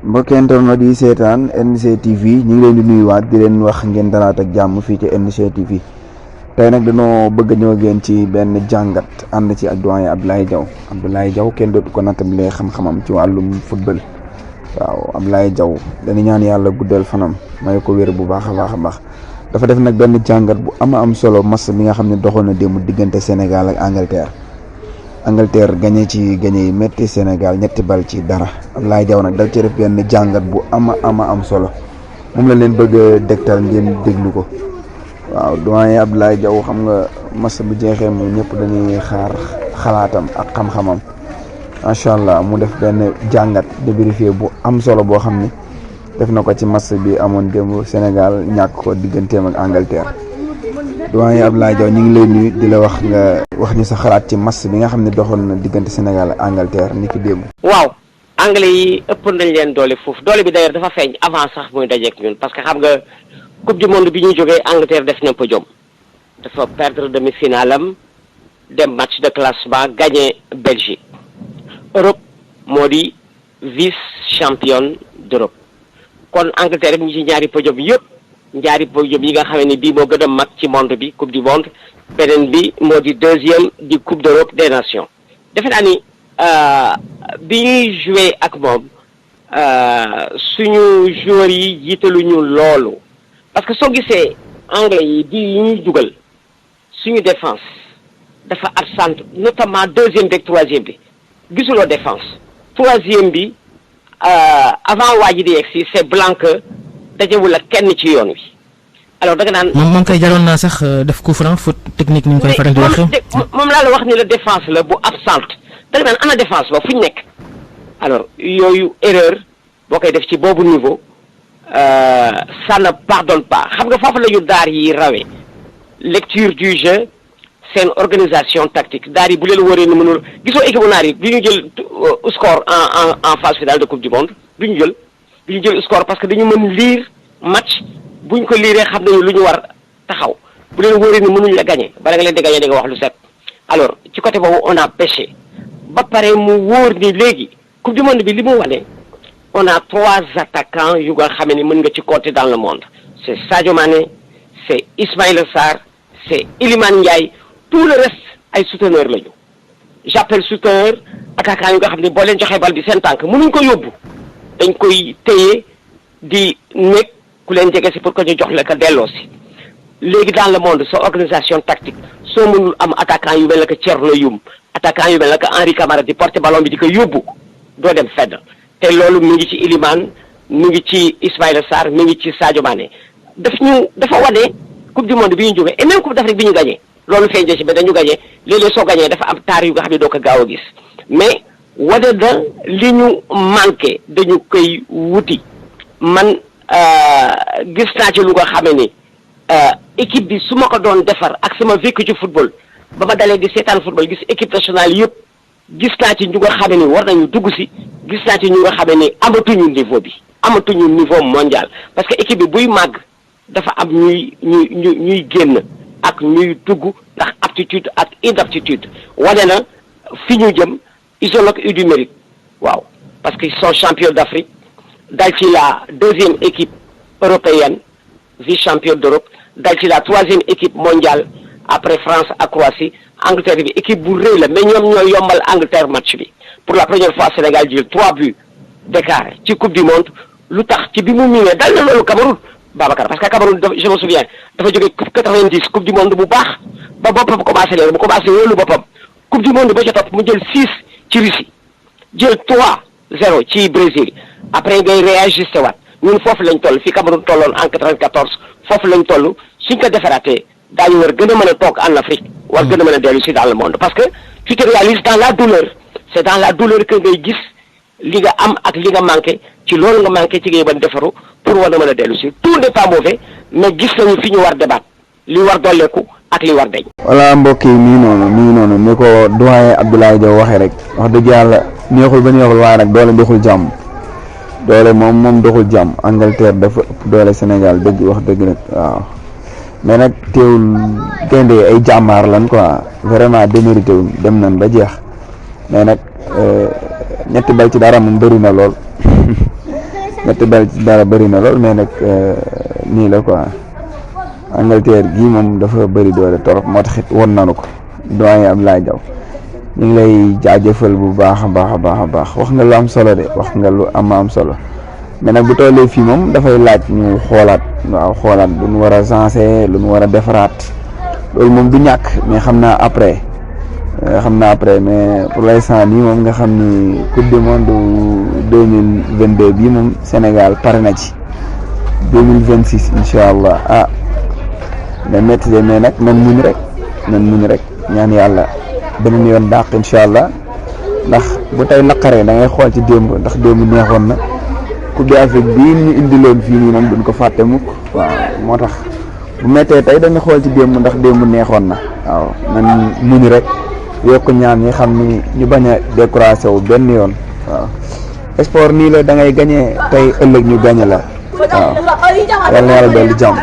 mbokk internet yi seetaan NC TV ñu ngi leen di nuyuwaat di leen wax ngeen dalaat ak jàmm fii ci NC TV tey nag dañoo bëgg a ñëw génn ci benn jàngat ànd ci ak doyen Abdoulaye Diaw kenn dootu ko nattable xam-xamam ci wàllum football waaw Abdoulaye Diaw dañu ñaan yàlla guddal fanam may ko wér bu baax a baax dafa def nag benn jàngat bu am solo match bi nga xam ne doxoon na démb diggante Sénégal ak Angleterre gagné yi metti Sénégal 3 bal ci dara Abdoulaye Diaw nag dal ci def benn jàngat bu am solo moom la leen bëgg a dégtal ngeen déglu ko waaw doyen Abdoulaye Diaw xam nga match bu jeexee moom ñëpp dañuy xaar xalaatam ak xam-xamam macha allah mu def benn jàngat débriefé bu am solo boo xam ni def na ko ci match bi amoon démb Sénégal ñàkk ko digganteem ak Angleterre doyen Abdoulaye Diaw ñu ngi lay nuyu di la wax nga wax ñu sa xalaat ci match bi nga xam ne doxoon na diggante Sénégal ak Angleterre ni ki démb. waaw anglais yi ëpp nañ leen doole foofu doole bi d'ailleurs dafa feeñ avant sax muy dajeek ñun parce que xam nga coupe du monde bi ñu jógee Angleterre def na podium dafa perdre demi-finale am dem match de classement gagné Belgique Europe moo di vice championne d'Europe kon Angleterre ñu ci ñaari podium yëpp. ñaari podium yi nga xam ne bii moo gën a mag ci monde bi coupe du monde beneen bi moo di deuxième di coupe d'Europe des nations defe naa ni bi ñuy joué ak moom suñu joueurs yi jiitaluñu loolu parce que soo gisee anglais yi di yi ñuy dugal suñu défense dafa absente notamment deuxième beeg troisième bi gisuloo défense troisième bi avant waa ji di yegg si c'est Blanc dajewul ak kenn ci yoon wi alors da nga naan. moom kay jaroon naa sax def coup franc faute technique ni ñu koy faral di waxee. moom laa la wax ni la défense la bu absente da nga naan ana défense ba fu ñu nekk alors yooyu erreur boo koy def ci boobu niveau ça ne pardonne pas xam nga foofu la ñu daar yi rawee lecture du jeu seen organisation tactique daar yi bu leen wóoree ni mënul gisoo équipe naar yi du ñu jël score en phase finale de coupe du monde du ñu jël score parce que dañu mën lire match buñ ko liiree xam nañu lu ñu war taxaw bu leen wóoree ni mënuñ la gagner bala nga leen di gagner di nga wax lu set alors ci côté boobu on a pêché ba pare mu wóor ni léegi coupe du monde bi li mu wane on a 3 attaquants yu nga xam ni mën nga ci compter dans le monde c'est Sadio Mané c'est Ismaïla Sarr c'est Iliman Ndiaye tout le reste ay souteneurs lañu j'appelle souteneur attaquants yu nga xam ni boo leen joxee bal bi seen tànk mënuñ ko yóbbu dañ koy téye di nekk ku leen jege si pour que ñu jox la ko delloo si léegi dans le monde sa organisation tactique soo mënul am attaquant yu mel ne que Thierno Youm attaquant yu mel ne que Henri Camara di porter ballon bi di ko yóbbu doo dem fedd te loolu mi ngi ci Iliman mi ngi ci Ismaïla Sarr mi ngi ci Sadio Mané dafa wane coupe du monde bi ñu jógee et même coupe d'Afrique bi ñu gagné loolu feeñ ci ba dañu gagné léeg-léeg soo gagné dafa am taar yu nga xam ne doo ko gaaw a gis mais wane na li ñu manqué dañu koy wuti man gis naa ci lu nga xamee ni équipe bi su ma ko doon defar ak sama vécu ci football ba ma dalee di seetaan football gis équipe nationale yëpp gis naa ci ñu nga xamee ni war nañu dugg si gis naa ci ñu nga xamee ni amatuñu niveau mondial parce que équipe bi buy màgg dafa am ñuy génn ak ñuy dugg ndax aptitude ak inaptitude wane na fi ñu jëm ils ont eu du mérite waaw parce qu'ils sont champions d'Afrique dal ci la deuxième équipe européenne vice-championne d'Europe dal ci la 3e équipe mondiale après France ak Croatie Angleterre bi équipe bu rëy la mais ñoom ñooy yombal Angleterre match bi pour la première fois Sénégal jël 3 buts d'écart ci coupe du monde lu tax ci bi mu ñëwee dal na loolu Cameroun Babacar parce que Cameroun je me souviens dafa jógee 90 coupe du monde bu baax ba boppam commencé leen bu commencé wóolu boppam coupe du monde ba ca topp mu jël 6 ci Russie jël 3-0 ci Brésil après ngay réajusté waat ñun foofu lañ toll fi Cameroun tolloon en 94 foofu lañ toll suñ ko defaraatee daañu war gën a mën a toog en Afrique war gën a mën a dellu si dans le monde parce que tu te réalises dans la douleur c'est dans la douleur que ngay gis li nga am ak li nga manqué ci loolu nga manqué ci ngay mën defaru pour war a mën a dellu si tout n'est pas mauvais mais gis nañu fi ñu war débat li war dolleeku ak li war deñ voilà mbokk yi mi ngi noonu ni ko doyen Abdoulaye Diaw waxee rek wax dëgg yàlla neexul ba neexul waaye nag doole doxul jàmm doole moom doxul jàmm Angleterre dafa ëpp doole Sénégal dëgg wax dëgg nag waaw mais nag teewul gaynde ay jàmbaar lan quoi vraiment démérité wuñ dem nañ ba jeex mais nag 3 bal ci dara moom bëri na lool ñetti bal ci dara bëri na lool mais nag nii la quoi Angleterre gii moom dafa bëri doole torop moo tax it won nanu ko doyen Abdoulaye Diaw ñu ngi lay jaajëfal bu baax a baax a baax a baax wax nga lu am solo de wax nga lu am solo mais nag bu tollee fii moom dafay laaj ñu xoolaat xoolaat lu ñu war a changer lu ñu war a defaraat loolu moom du ñàkk mais xam naa après mais pour l'instant nii moom nga xam ni coupe du monde 2022 bii moom Sénégal pare na ci 2026 incha allah mais métti de mais nag nan muñ rek ñaan yàlla beneen yoon dàq incha allah ndax bu tey naqaree da ngay xool ci démb ndax démb neexoon na coupe d'Afrique bii ñu indiloon fii nii moom duñ ko fàtte mukk waaw moo tax bu méttee tey dañuy xool ci démb ndax démb neexoon na waaw nan muñ rek yokk ñaan ñi xam ni ñu bañ a découragé wu benn yoon waaw sport nii la da ngay gañee tey ëllëg ñu gañe la waaw yàlla na yàlla dolli jàmm